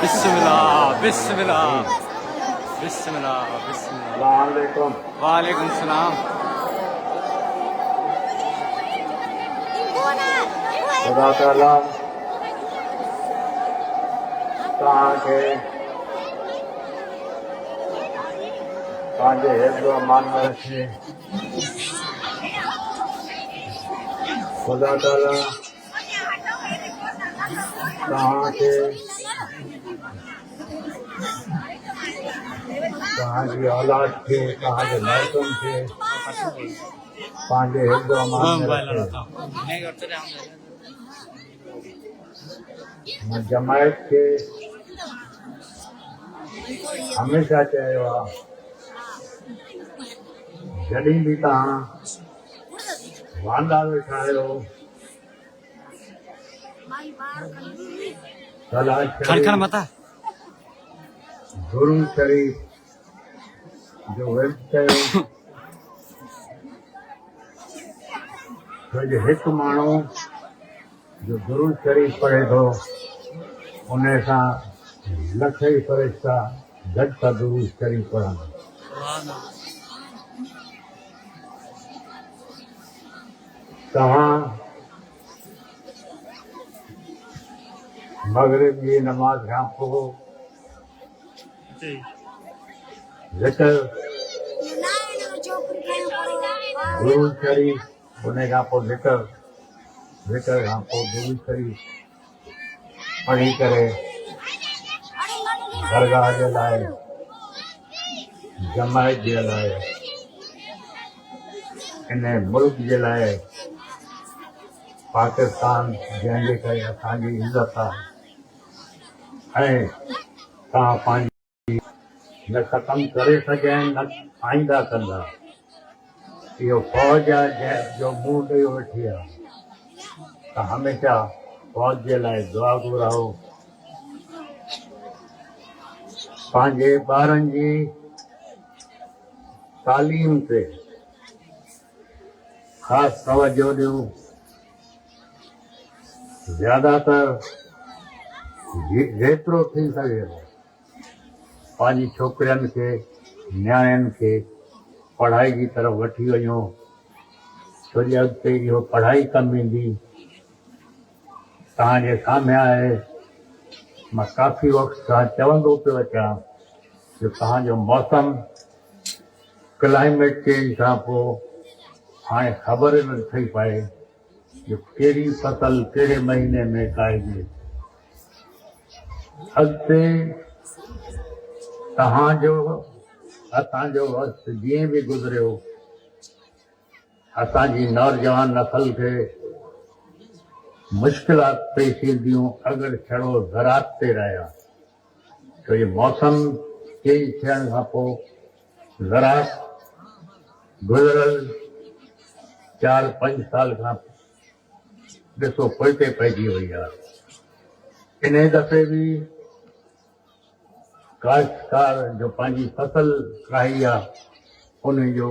बिस्मिल्लाह बिस्मिल्लाह बिस्मिल्लाह बिस्मिल्लाह। वालेकुम सलाम। खुदा ताला तव्हांखे पंहिंजे हिफ्ज़ अमान में रखे। खुदा ताला तव्हांखे तव्हांजी औलाद खे तव्हांजे माइटनि खे पंहिंजे हिफ्ज़ अमान में रखे। मां जमायत खे हमेशह चयो आहे जॾहिं बि तव्हां वांदा वेठा आहियो दुरूद शरीफ़ जो विर्द कयो। छो जो हिकु माण्हू जो दुरूद शरीफ़ पढ़े थो उन सां लख ई फ़रिश्ता गॾु था दुरूद शरीफ़ पढ़नि। तव्हां मग़रिब जी नमाज़ खां पोइ ज़िक्र दुरूद शरीफ़ उन खां पोइ ज़िक्र खां पोइ दुरूद शरीफ़ पढ़ी करे दरगाह जे लाइ जमायत जे लाइ इन मुल्क जे लाइ पाकिस्तान जंहिंजे करे असांजी इज़त आहे ऐं तव्हां पंहिंजी न ख़तमु करे सघिया आहिनि न आईंदा कंदा। इहो फ़ौज आहे जंहिंजो मुंहुं ॾेई वेठी आहे त हमेशह फ़ौज जे लाइ दुआ घुरायो। पंहिंजे ॿारनि जी तालीम ते ख़ासि तवजो ॾियो। ज़्यादातर जेतिरो थी सघे पंहिंजी छोकिरियुनि खे नियाणियुनि खे पढ़ाई जी तरफ़ वठी वञो। छो जो अॻिते इहो पढ़ाई कमु ईंदी। तव्हांजे साम्हूं आहे मां काफ़ी वक़्त खां चवंदो पियो अचां जो तव्हांजो मौसम क्लाइमेट चेंज खां पोइ हाणे ख़बर न थी पए जो कहिड़ी फसल कहिड़े महीने में काइजे। अॻिते तव्हांजो असांजो वक़्तु जीअं बि गुज़रियो असांजी नौजवान नसल खे मुश्किलात पेश ईंदियूं अगरि छड़ो ज़रात ते रहिया। छो जो मौसम चेंज थियण खां पोइ ज़रात गुज़िरियल 4-5 साल खां ॾिसो पोइते पइजी वई आहे। इन दफ़े बि काश्तकार जो पंहिंजी फसल काई आहे उन जो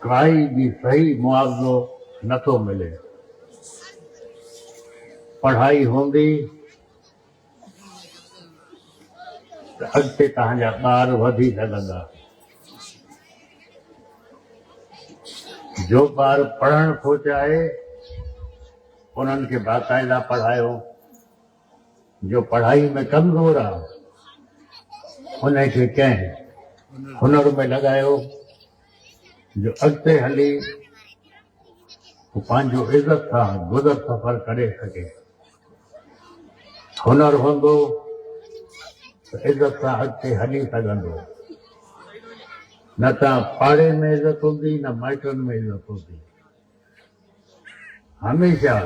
काई जी सही मुआवज़ो नथो मिले। पढ़ाई हूंदी त अॻिते तव्हांजा ॿार वधी सघंदा। जो ॿार पढ़णु थो चाहे उन्हनि खे बाक़ाइदा पढ़ायो। जो पढ़ाई में कमज़ोर आहे उनखे कंहिं हुनर में लॻायो जो अॻिते हली पंहिंजो इज़त सां गुज़र सफ़र करे सघे। हुनर हूंदो त इज़त सां अॻिते हली सघंदो। न त पाड़े में इज़त हूंदी न माइटनि में इज़त हूंदी। हमेशह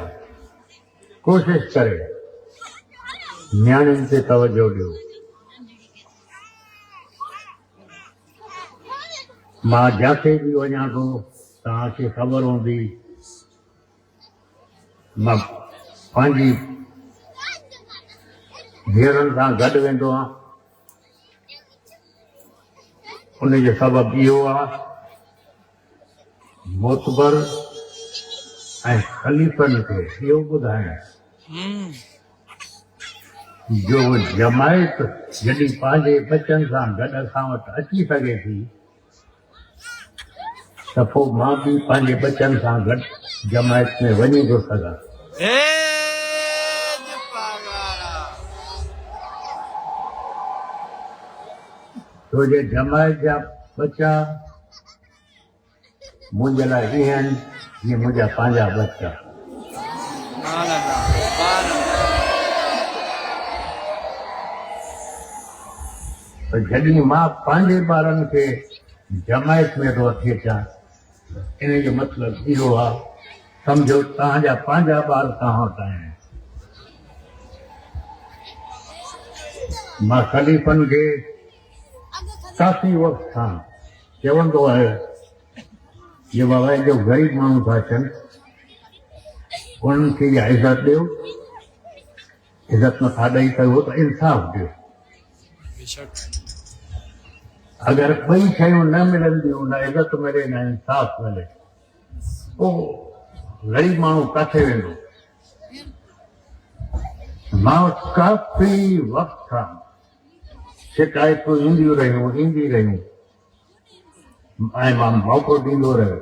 कोशिशि करे नियाणियुनि ते तवजो ॾियो। मां जिते बि वञा थो तव्हांखे ख़बर हूंदी मां पंहिंजी धीअरुनि सां गॾु वेंदो आहियां उनजो सबबु इहो आहे मोतबर ऐं ख़लीफ़नि खे इहो ॿुधाइण जो जमायत जॾहिं पंहिंजे बचनि सां गॾु असां वटि अची सघे थी त पोइ मां बि पंहिंजे बचनि सां गॾु जमायत में वञी थो सघां। छो जे जमायत जा बच्चा मुंहिंजे लाइ ईअं आहिनि जीअं मुंहिंजा पंहिंजा बच्चा। जॾहिं मां पंहिंजे ॿारनि खे जमायत में थो वठी अचां इन जो मतिलबु इहो आहे सम्झो तव्हांजा पंहिंजा ॿार तव्हां वटि आहिनि। मां ख़लीफ़नि खे काफ़ी वक़्त खां चवंदो आहियां कि बाबा जो ग़रीब माण्हू था अचनि उन्हनि खे इहा इज़त ॾियो, इज़त नथा ॾेई सघो त इंसाफ़ ॾियो। अगर ॿई शयूं न मिलंदियूं, न इज़त मिले न इंसाफ़ मिले, पोइ ग़रीब माण्हू किथे वेंदो। मां काफ़ी वक़्त खां शिकायतूं ईंदी रहियूं ऐं मां मौक़ो ॾींदो रहियो,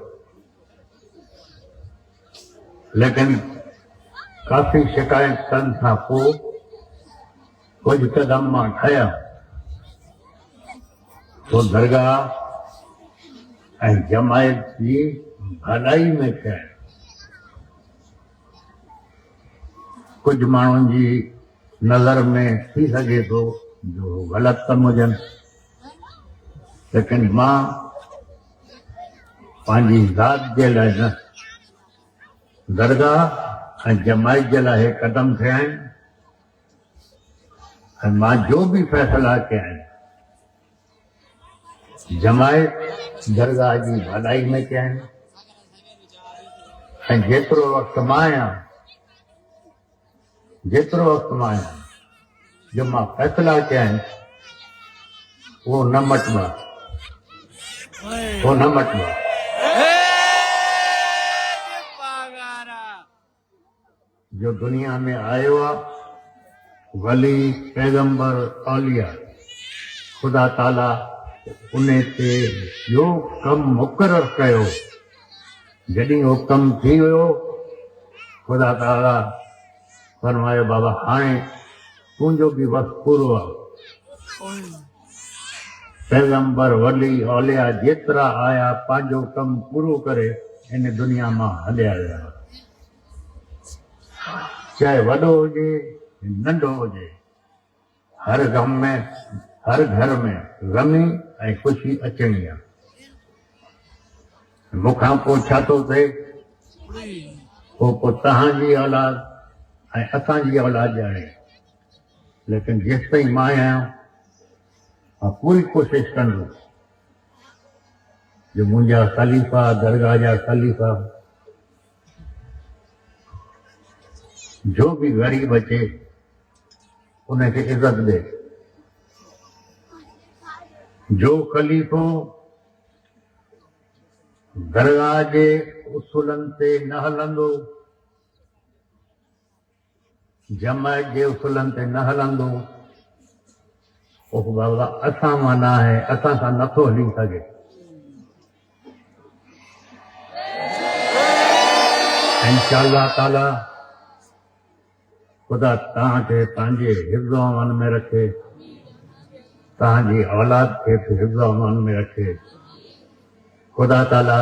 लेकिन काफ़ी शिकायतनि खां पोइ कुझु क़दम मां खयां तो दरगाह ऐं जमायत जी भलाई में कया। कुझु माण्हुनि जी नज़र में थी सघे थो जो ग़लति कम हुजनि, लेकिन मां पंहिंजी ज़ात जे लाइ न दरगाह ऐं जमायत जे लाइ क़दम खया आहिनि ऐं मां जो बि फ़ैसिला कया आहिनि जमायत दरगाह जी भलाई में कया आहिनि। ऐं जेतिरो वक़्तु मां आहियां जो मां फ़ैसिला कया आहिनि उहो न मटिबा। जो दुनिया में आयो आहे वली पैगंबर औलिया खुदा ताला उन ते जो कम मुक़रर कयो, जॾहिं उहो कम थी वियो खुदा ताला फरमायो बाबा हाणे तुंहिंजो बि वक़्तु पूरो आहे। पैगंबर वली औलिया जेतिरा आया पंहिंजो कम पूरो करे इन दुनिया मां हलिया विया। चाहे वॾो हुजे नंढो हुजे, हर घर में ग़मी ऐं ख़ुशी अचणी आहे। मूंखां पोइ छा थो थिए, पोइ तव्हांजी औलाद ऐं असांजी औलाद ॼाणे, लेकिन जेसि ताईं मां आहियां मां पूरी कोशिशि कंदुसि जो मुंहिंजा ख़लीफ़ा दरगाह जा ख़लीफ़ा जो भी गरीब अचे उनखे इज़त दे। जो ख़लीफ़ो दरगाह जे उसूलनि ते न हलंदो, जमायत जे उसूलनि ते न हलंदो, पोइ बाबा असां मां न आहे, असां सां नथो हली सघे। इंशाअल्लाह ताला खुदा तव्हांखे पंहिंजे हिफ्ज़ अमान में रखे, तव्हांजी औलाद खे हिफ्ज़ अमान में रखे। खुदा ताला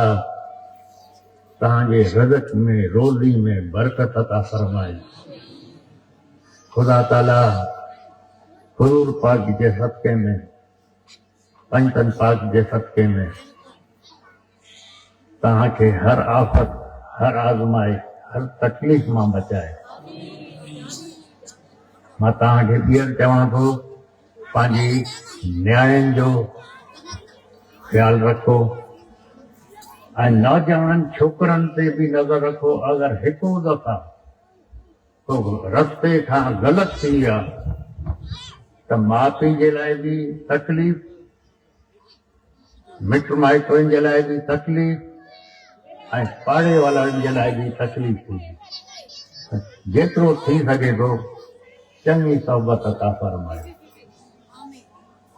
तव्हांजे रज़क़ में रोज़ी में बरकत अता फरमाए। खुदा ताला हुजूर पाक जे सदक़े में, पंजतन पाक जे सदक़े में तव्हांखे हर आफ़त, हर आज़माइश, हर तकलीफ़ मां बचाए। मां तव्हांखे ॿीहर चवां थो पंहिंजी न्यायनि जो ख़्यालु रखो ऐं नौजवान छोकिरनि ते बि नज़र रखो। अगरि हिकु दफ़ा तो रस्ते खां ग़लति थी विया त माउ पीउ जे लाइ बि तकलीफ़ मिट माइटनि जे लाइ बि तकलीफ़ ऐं पाड़े वारनि जे लाइ बि तकलीफ़ थींदी। जेतिरो थी सघे थो चङी सोबत अता फरमाए।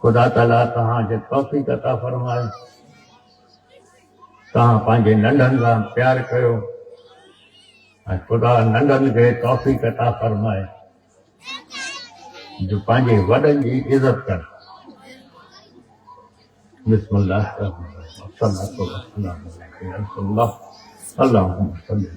ख़ुदा ताला तव्हांखे तौफ़ीक़ अता फरमाए। तव्हां पंहिंजे नंढनि सां प्यार कयो ऐं ख़ुदा नंढनि खे तौफ़ीक़ अता फरमाए जो पंहिंजे वॾनि जी इज़त कर। बिस्मिल्लाह अल्लाहुम्मा सल्ली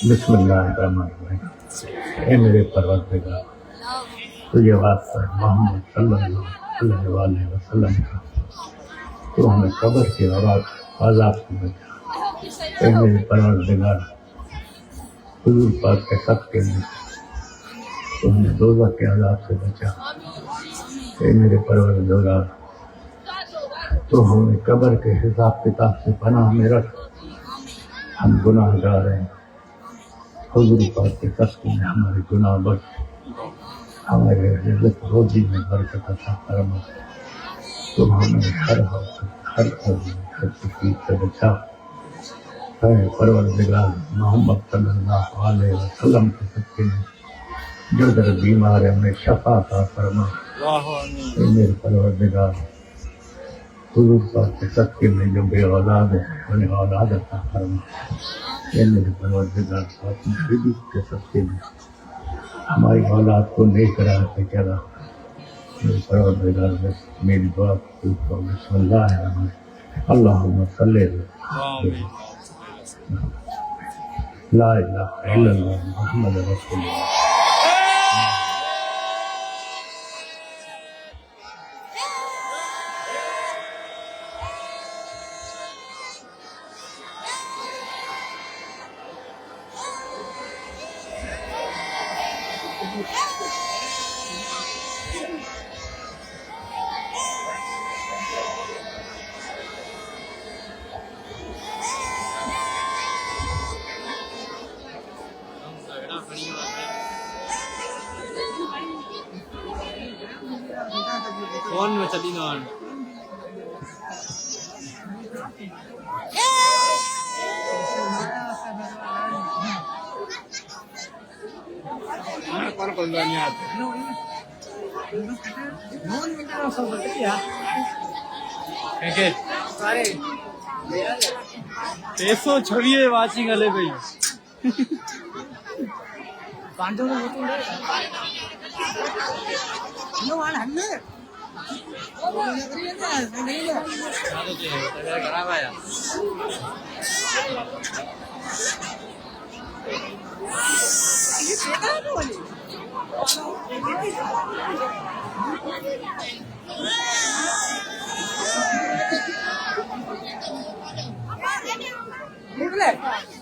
बिस्मिल्लाहिर्रहमानिर्रहीम। ए मेरे परवरदिगार, तुझे वास्ता मोहम्मद सल्लल्लाहु अलैहि वसल्लम का तो हमें कब्र के आजाब से बचा। ए मेरे परवरदिगार, हुजूर पाक के सदके में तो हमें दोज़ख के आजाब से बचा। ए मेरे परवरदिगार, तो हमें कब्र के हिसाब किताब से पनाह में रख। हम गुनाहगार हैं, हुजूर पाक के सदके में हमारे गुनाह बख्श, हमारे रिज़्क़ रोज़ी में बरकत अता फरमा। तुम हमें हर तकलीफ से बचा। परवरदिगार मोहम्मद सल्लल्लाहु अलैहि वसल्लम के सदके में जो दर बीमार है उन्हें शफा अता फरमा। मेरे परवरदिगार, हुजूर पाक के सदके में जो बे औलाद है उन्हें औलाद अता फरमा। मेरे परवरदिगार, अपनी बीबी के सदके में हमारी औलाद को नेक राह पे चला। मेरे परवरदिगार, बस मेरी दुआ को बिस्मिल्लाह अल्लाहुम्मा सल्ली ला इलाहा इल्लल्लाह मुहम्मद रसूलुल्लाह। फोन में चली ना पैसो छवीह वाची हले पई Nicolette.